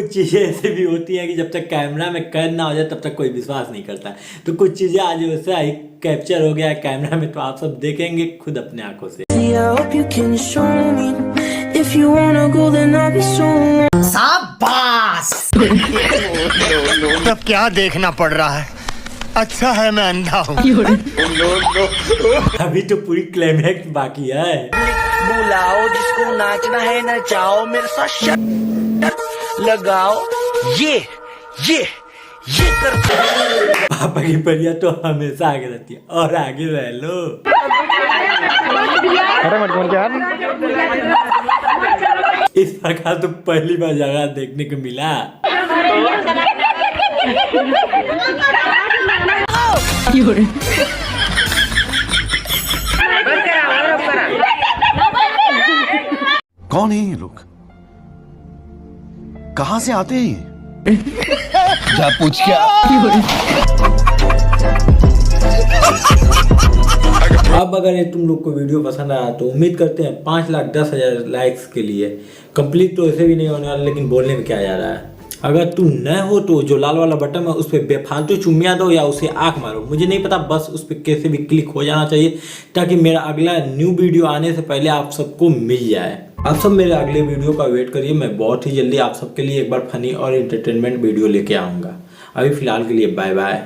कुछ चीज़ें ऐसी भी होती हैं कि जब तक कैमरा में कैद ना हो जाए तब तक कोई विश्वास नहीं करता। तो कुछ चीज़ें आज वैसा ही कैप्चर हो गया है कैमरा में, तो आप सब देखेंगे खुद अपने आंखों से। शाबाश। तब क्या देखना पड़ रहा है, अच्छा है मैं अंधा हूँ। अभी तो पूरी क्लाइमैक्स बाकी है। बुलाओ जिसको नाचना है नचाओ, मेरे साथ लगाओ, ये कर। पापा की परिया तो हमेशा आगे रहती है, और आगे रह लो। इस प्रकार तो पहली बार जगह देखने को मिला। कौन है ये लोग, कहां से आते हैं ये? जा पूछ क्या। अब अगर ये तुम लोग को वीडियो पसंद आया तो उम्मीद करते हैं 5,10,000 लाइक्स के लिए। कंप्लीट तो ऐसे भी नहीं होने वाला, लेकिन बोलने में क्या जा रहा है। अगर तुम नए हो तो जो लाल वाला बटन है उस पर बेफालतू चुम्मिया दो या उसे आंख मारो, मुझे नहीं पता, बस उस पर कैसे भी क्लिक हो जाना चाहिए ताकि मेरा अगला न्यू वीडियो आने से पहले आप सबको मिल जाए। आप सब मेरे अगले वीडियो का वेट करिए, मैं बहुत ही जल्दी आप सबके लिए एक बार फनी और एंटरटेनमेंट वीडियो लेके आऊँगा। अभी फिलहाल के लिए बाय बाय।